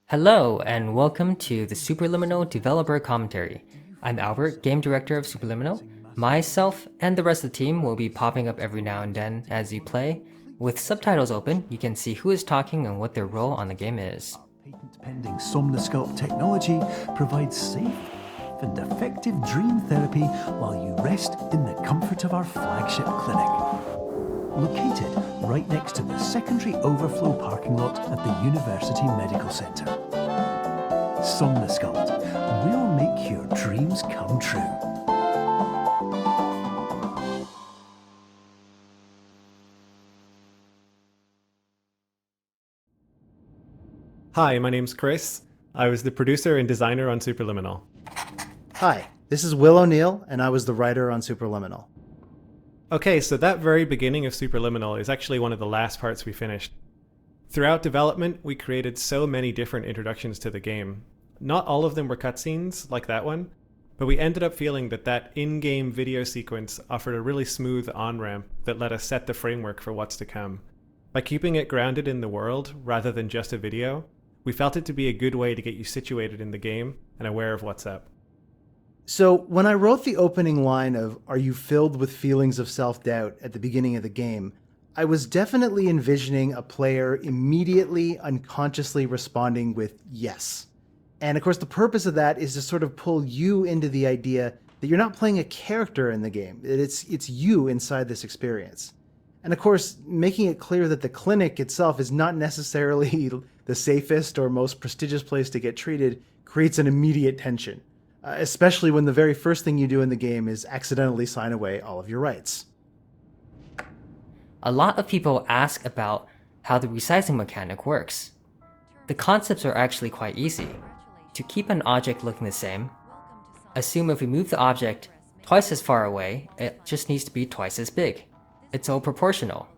Hello, and welcome to the Superliminal Developer Commentary. I'm Albert, Game Director of Superliminal. Myself and the rest of the team will be popping up every now and then as you play. With subtitles open, you can see who is talking and what their role on the game is. Patent-pending Somnosculpt technology provides safe and effective dream therapy while you rest in the comfort of our flagship clinic. Located right next to the secondary overflow parking lot at the University Medical Centre. Somnosculpt, we'll make your dreams come true. Hi, my name's Chris. I was the producer and designer on Superliminal. Hi, this is Will O'Neill, and I was the writer on Superliminal. Okay, so that very beginning of Superliminal is actually one of the last parts we finished. Throughout development, we created so many different introductions to the game. Not all of them were cutscenes, like that one, but we ended up feeling that that in-game video sequence offered a really smooth on-ramp that let us set the framework for what's to come. By keeping it grounded in the world, rather than just a video, we felt it to be a good way to get you situated in the game and aware of what's up. So when I wrote the opening line of "Are you filled with feelings of self-doubt" at the beginning of the game, I was definitely envisioning a player immediately, unconsciously responding with yes. And of course the purpose of that is to sort of pull you into the idea that you're not playing a character in the game, that it's you inside this experience. And of course, making it clear that the clinic itself is not necessarily the safest or most prestigious place to get treated creates an immediate tension. Especially when the very first thing you do in the game is accidentally sign away all of your rights. A lot of people ask about how the resizing mechanic works. The concepts are actually quite easy. To keep an object looking the same, assume if we move the object twice as far away, it just needs to be twice as big. It's all proportional.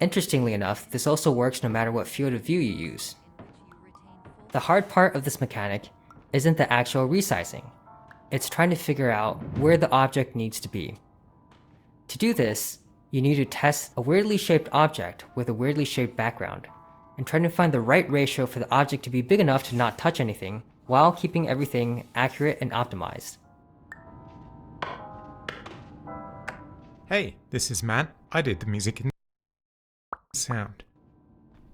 Interestingly enough, this also works no matter what field of view you use. The hard part of this mechanic isn't the actual resizing. It's trying to figure out where the object needs to be. To do this, you need to test a weirdly shaped object with a weirdly shaped background, and trying to find the right ratio for the object to be big enough to not touch anything, while keeping everything accurate and optimized. Hey, this is Matt. I did the music and sound.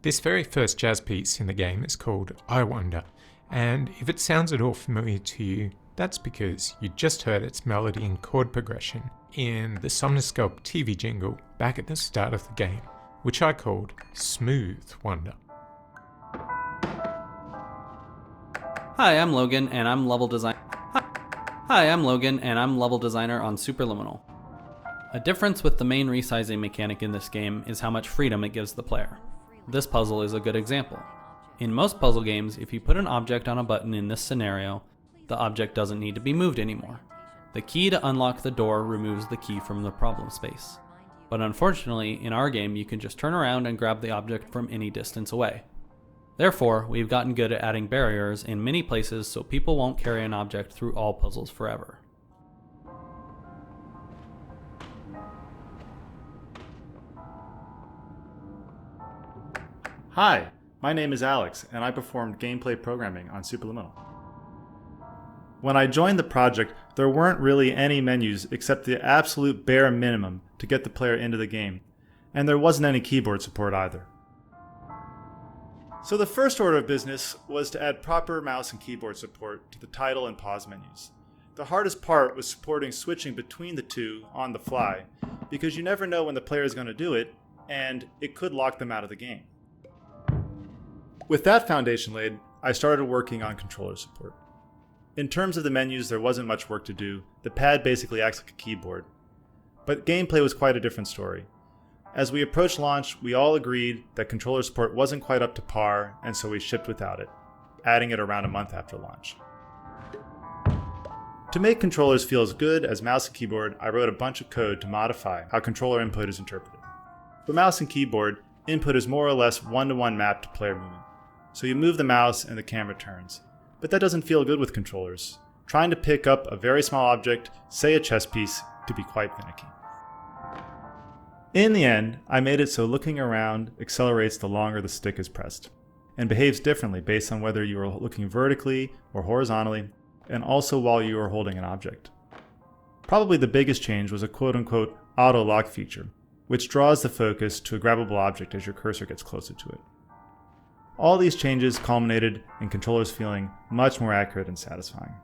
This very first jazz piece in the game is called I Wonder, and if it sounds at all familiar to you, that's because you just heard its melody and chord progression in the Somnosculpt TV jingle back at the start of the game, which I called Smooth Wonder. Hi, I'm Logan, and I'm level designer on Superliminal. A difference with the main resizing mechanic in this game is how much freedom it gives the player. This puzzle is a good example. In most puzzle games, if you put an object on a button in this scenario, the object doesn't need to be moved anymore. The key to unlock the door removes the key from the problem space. But unfortunately, in our game, you can just turn around and grab the object from any distance away. Therefore, we've gotten good at adding barriers in many places so people won't carry an object through all puzzles forever. Hi, my name is Alex, and I performed gameplay programming on Superliminal. When I joined the project, there weren't really any menus except the absolute bare minimum to get the player into the game, and there wasn't any keyboard support either. So the first order of business was to add proper mouse and keyboard support to the title and pause menus. The hardest part was supporting switching between the two on the fly, because you never know when the player is going to do it, and it could lock them out of the game. With that foundation laid, I started working on controller support. In terms of the menus, there wasn't much work to do. The pad basically acts like a keyboard. But gameplay was quite a different story. As we approached launch, we all agreed that controller support wasn't quite up to par, and so we shipped without it, adding it around a month after launch. To make controllers feel as good as mouse and keyboard, I wrote a bunch of code to modify how controller input is interpreted. For mouse and keyboard, input is more or less one-to-one mapped to player movement. So you move the mouse and the camera turns. But that doesn't feel good with controllers. Trying to pick up a very small object, say a chess piece, could be quite finicky. In the end, I made it so looking around accelerates the longer the stick is pressed. and behaves differently based on whether you are looking vertically or horizontally, and also while you are holding an object. Probably the biggest change was a quote-unquote auto-lock feature, which draws the focus to a grabbable object as your cursor gets closer to it. All these changes culminated in controllers feeling much more accurate and satisfying.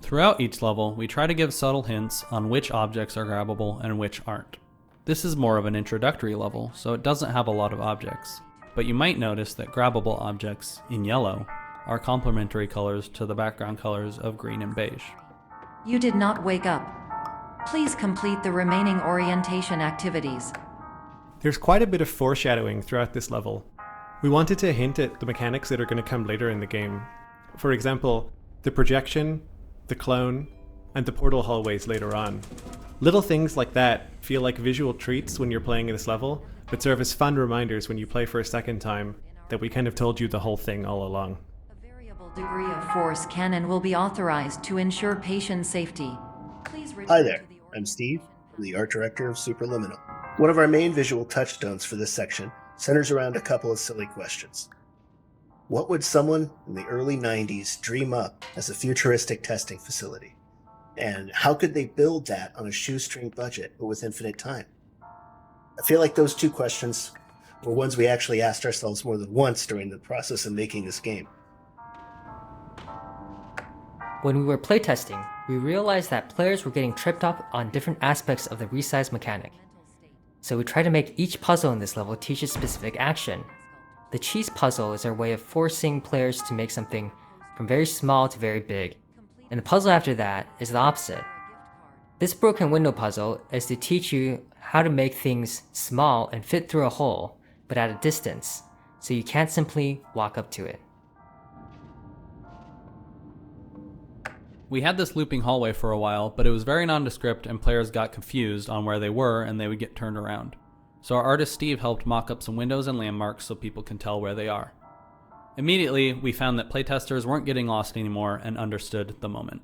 Throughout each level, we try to give subtle hints on which objects are grabbable and which aren't. This is more of an introductory level, so it doesn't have a lot of objects, but you might notice that grabbable objects, in yellow, are complementary colors to the background colors of green and beige. You did not wake up. Please complete the remaining orientation activities. There's quite a bit of foreshadowing throughout this level. We wanted to hint at the mechanics that are going to come later in the game. For example, the projection, the clone, and the portal hallways later on. Little things like that feel like visual treats when you're playing this level, but serve as fun reminders when you play for a second time that we kind of told you the whole thing all along. A variable degree of force can and will be authorized to ensure patient safety. Please return Hi to there, the I'm Steve, the art director of Superliminal. One of our main visual touchstones for this section centers around a couple of silly questions. What would someone in the early 90s dream up as a futuristic testing facility? And how could they build that on a shoestring budget but with infinite time? I feel like those two questions were ones we actually asked ourselves more than once during the process of making this game. When we were playtesting, we realized that players were getting tripped up on different aspects of the resize mechanic. So we tried to make each puzzle in this level teach a specific action. The cheese puzzle is our way of forcing players to make something from very small to very big, and the puzzle after that is the opposite. This broken window puzzle is to teach you how to make things small and fit through a hole, but at a distance, so you can't simply walk up to it. We had this looping hallway for a while, but it was very nondescript and players got confused on where they were and they would get turned around. So our artist Steve helped mock up some windows and landmarks so people can tell where they are. Immediately, we found that playtesters weren't getting lost anymore and understood the moment.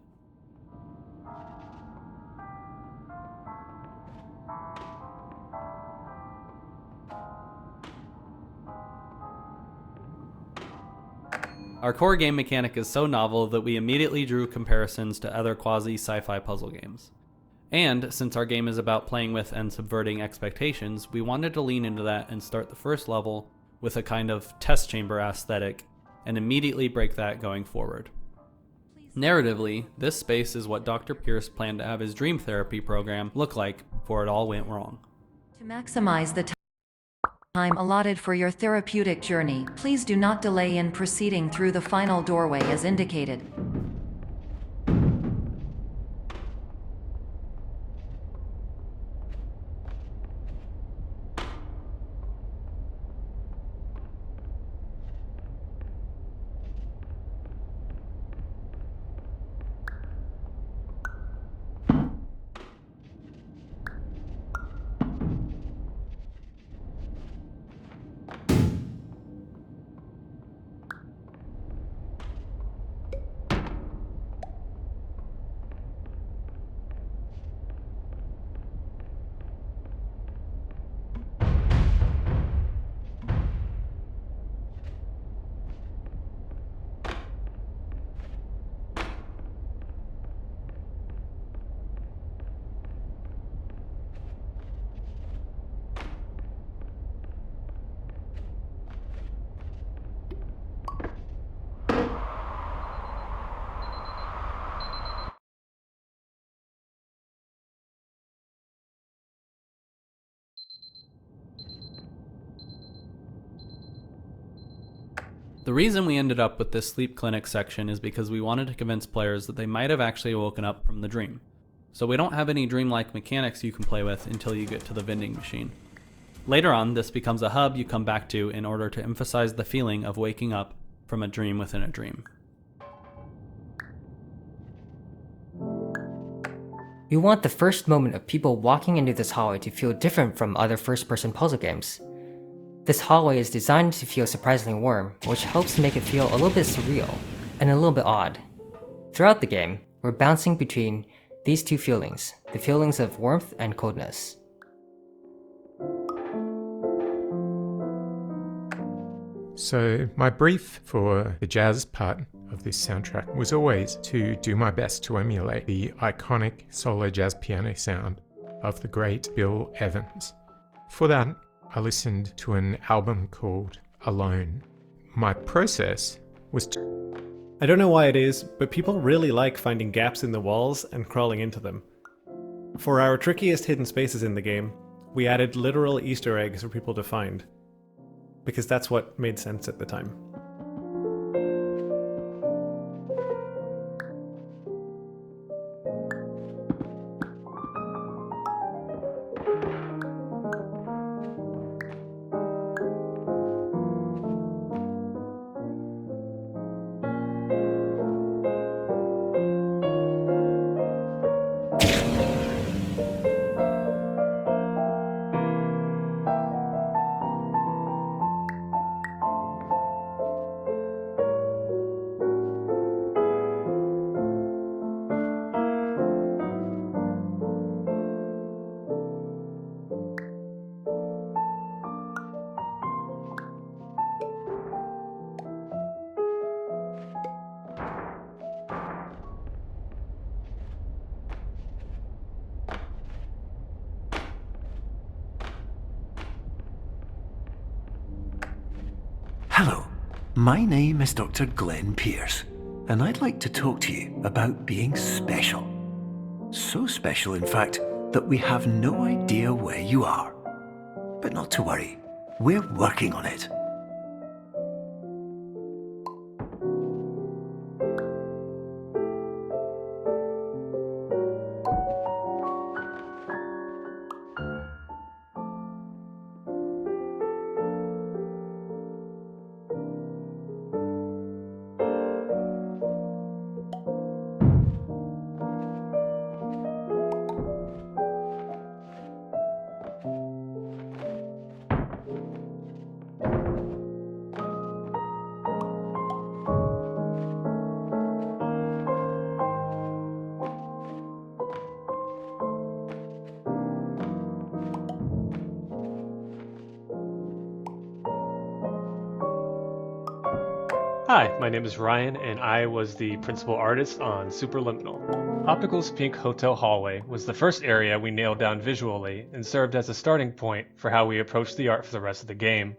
Our core game mechanic is so novel that we immediately drew comparisons to other quasi-sci-fi puzzle games. And since our game is about playing with and subverting expectations, we wanted to lean into that and start the first level with a kind of test chamber aesthetic and immediately break that going forward. Narratively, this space is what Dr. Pierce planned to have his dream therapy program look like before it all went wrong. To maximize the time allotted for your therapeutic journey, please do not delay in proceeding through the final doorway as indicated. The reason we ended up with this sleep clinic section is because we wanted to convince players that they might have actually woken up from the dream. So we don't have any dreamlike mechanics you can play with until you get to the vending machine. Later on, this becomes a hub you come back to in order to emphasize the feeling of waking up from a dream within a dream. We want the first moment of people walking into this hallway to feel different from other first-person puzzle games. This hallway is designed to feel surprisingly warm, which helps make it feel a little bit surreal and a little bit odd. Throughout the game, we're bouncing between these two feelings, the feelings of warmth and coldness. So my brief for the jazz part of this soundtrack was always to do my best to emulate the iconic solo jazz piano sound of the great Bill Evans. For that, I listened to an album called Alone. My process was to... I don't know why it is, but people really like finding gaps in the walls and crawling into them. For our trickiest hidden spaces in the game, we added literal Easter eggs for people to find, because that's what made sense at the time. Hello, my name is Dr. Glenn Pierce, and I'd like to talk to you about being special. So special, in fact, that we have no idea where you are. But not to worry, we're working on it. Hi, my name is Ryan, and I was the principal artist on Superliminal. Optical's pink hotel hallway was the first area we nailed down visually and served as a starting point for how we approached the art for the rest of the game.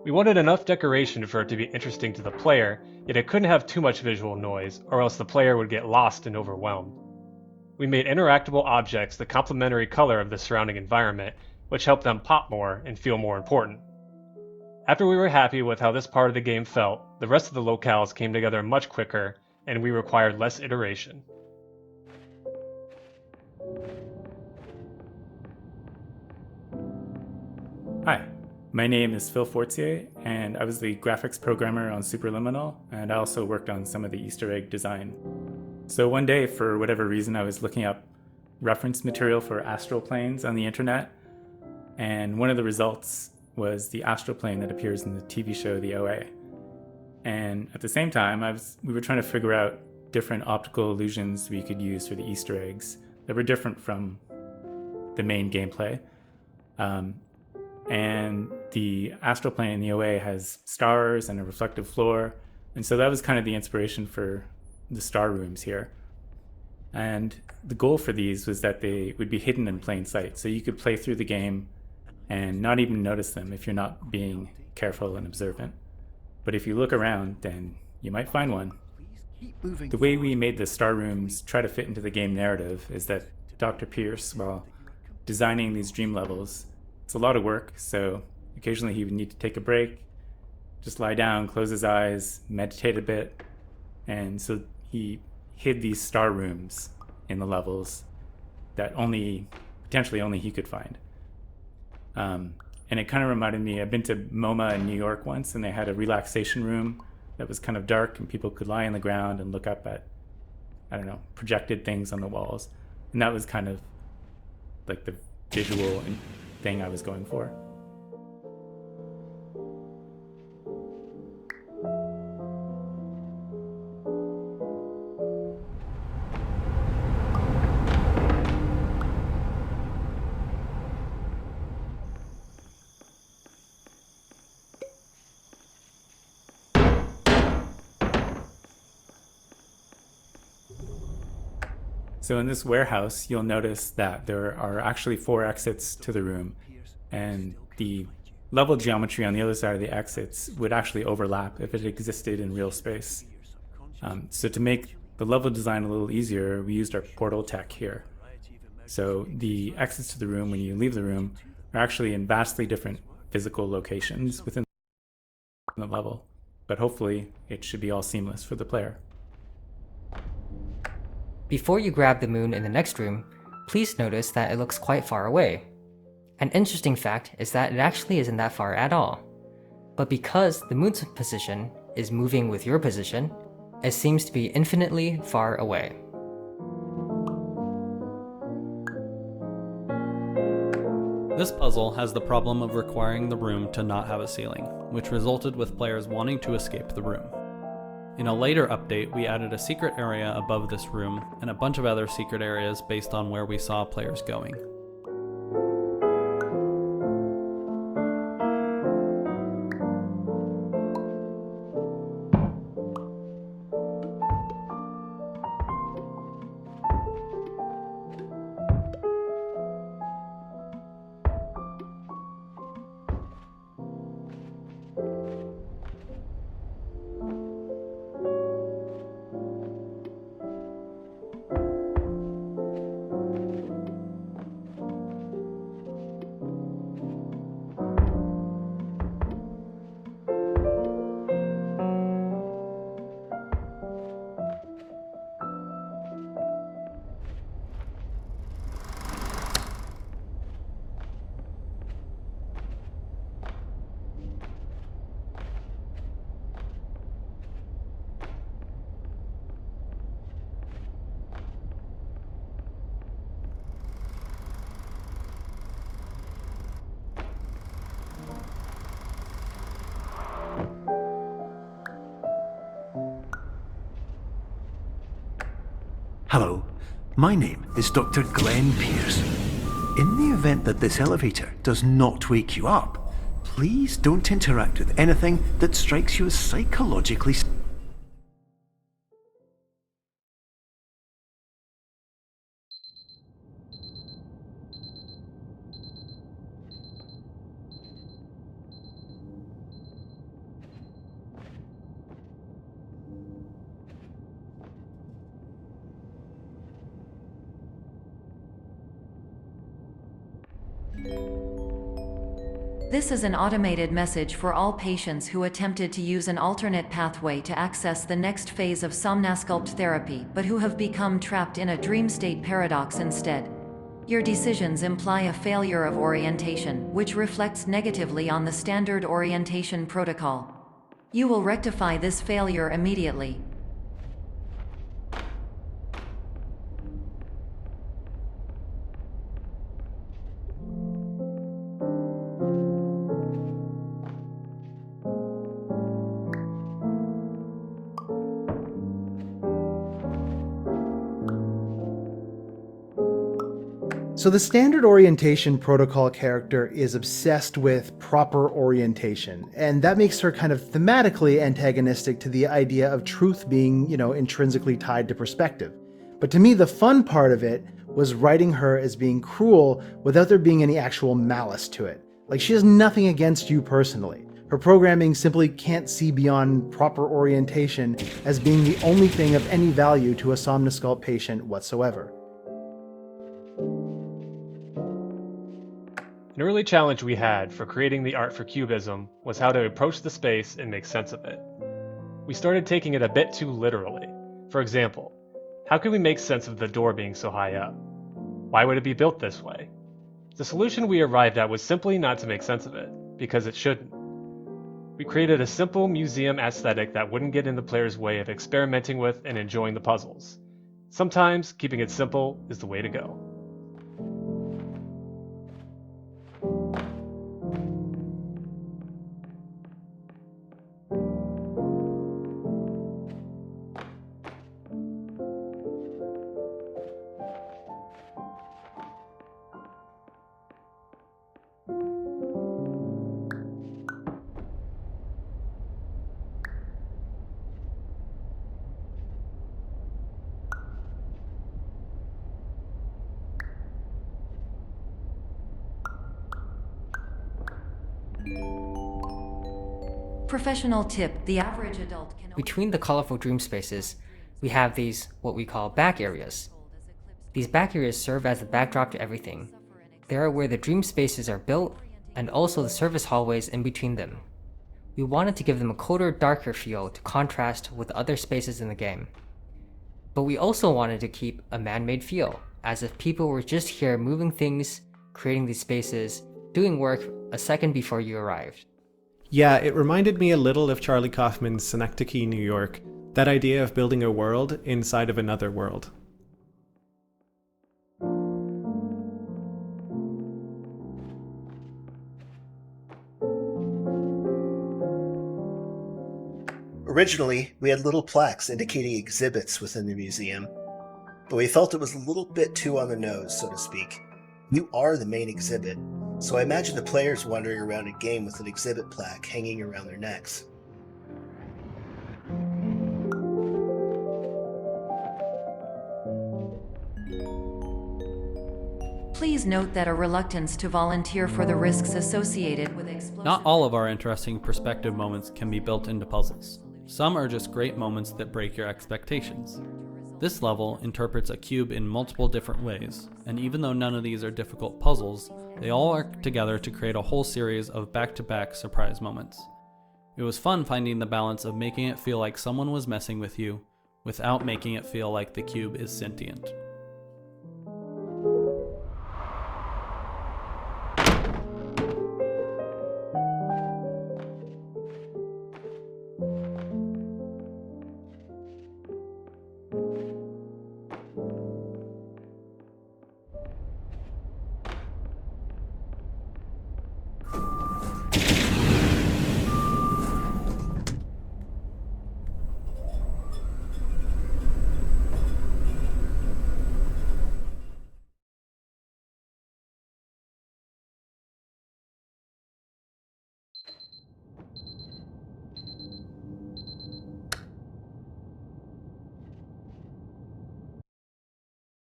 We wanted enough decoration for it to be interesting to the player, yet it couldn't have too much visual noise, or else the player would get lost and overwhelmed. We made interactable objects the complementary color of the surrounding environment, which helped them pop more and feel more important. After we were happy with how this part of the game felt, the rest of the locales came together much quicker, and we required less iteration. Hi, my name is Phil Fortier, and I was the graphics programmer on Superliminal, and I also worked on some of the Easter egg design. So one day, for whatever reason, I was looking up reference material for astral planes on the internet, and one of the results was the astral plane that appears in the TV show The OA. And at the same time, we were trying to figure out different optical illusions we could use for the Easter eggs that were different from the main gameplay. And the astral plane in the OA has stars and a reflective floor, and so that was kind of the inspiration for the star rooms here. And the goal for these was that they would be hidden in plain sight, so you could play through the game and not even notice them if you're not being careful and observant. But if you look around, then you might find one. The way we made the star rooms try to fit into the game narrative is that Dr. Pierce, while designing these dream levels, it's a lot of work, so occasionally he would need to take a break, just lie down, close his eyes, meditate a bit, and so he hid these star rooms in the levels that potentially only he could find. And it kind of reminded me, I've been to MoMA in New York once, and they had a relaxation room that was kind of dark, and people could lie on the ground and look up at, projected things on the walls. And that was kind of like the visual thing I was going for. So in this warehouse, you'll notice that there are actually 4 exits to the room, and the level geometry on the other side of the exits would actually overlap if it existed in real space. So to make the level design a little easier, we used our portal tech here. So the exits to the room when you leave the room are actually in vastly different physical locations within the level, but hopefully it should be all seamless for the player. Before you grab the moon in the next room, please notice that it looks quite far away. An interesting fact is that it actually isn't that far at all. But because the moon's position is moving with your position, it seems to be infinitely far away. This puzzle has the problem of requiring the room to not have a ceiling, which resulted with players wanting to escape the room. In a later update, we added a secret area above this room and a bunch of other secret areas based on where we saw players going. Hello, my name is Dr. Glenn Pierce. In the event that this elevator does not wake you up, please don't interact with anything that strikes you as psychologically. This is an automated message for all patients who attempted to use an alternate pathway to access the next phase of somnasculpt therapy but who have become trapped in a dream state paradox instead. Your decisions imply a failure of orientation, which reflects negatively on the standard orientation protocol. You will rectify this failure immediately. So the standard orientation protocol character is obsessed with proper orientation, and that makes her kind of thematically antagonistic to the idea of truth being, intrinsically tied to perspective. But to me, the fun part of it was writing her as being cruel without there being any actual malice to it. Like, she has nothing against you personally. Her programming simply can't see beyond proper orientation as being the only thing of any value to a somnasculpt patient whatsoever. An early challenge we had for creating the art for Cubism was how to approach the space and make sense of it. We started taking it a bit too literally. For example, how could we make sense of the door being so high up? Why would it be built this way? The solution we arrived at was simply not to make sense of it, because it shouldn't. We created a simple museum aesthetic that wouldn't get in the player's way of experimenting with and enjoying the puzzles. Sometimes keeping it simple is the way to go. Professional tip, the average adult can Between the colorful dream spaces, we have these, what we call back areas. These back areas serve as the backdrop to everything. They are where the dream spaces are built, and also the service hallways in between them. We wanted to give them a colder, darker feel to contrast with other spaces in the game. But we also wanted to keep a man-made feel, as if people were just here moving things, creating these spaces, doing work a second before you arrived. Yeah, it reminded me a little of Charlie Kaufman's Synecdoche, New York, that idea of building a world inside of another world. Originally, we had little plaques indicating exhibits within the museum, but we felt it was a little bit too on the nose, so to speak. You are the main exhibit, so I imagine the players wandering around a game with an exhibit plaque hanging around their necks. Please note that a reluctance to volunteer for the risks associated with explosive... Not all of our interesting perspective moments can be built into puzzles. Some are just great moments that break your expectations. This level interprets a cube in multiple different ways, and even though none of these are difficult puzzles, they all work together to create a whole series of back-to-back surprise moments. It was fun finding the balance of making it feel like someone was messing with you, without making it feel like the cube is sentient.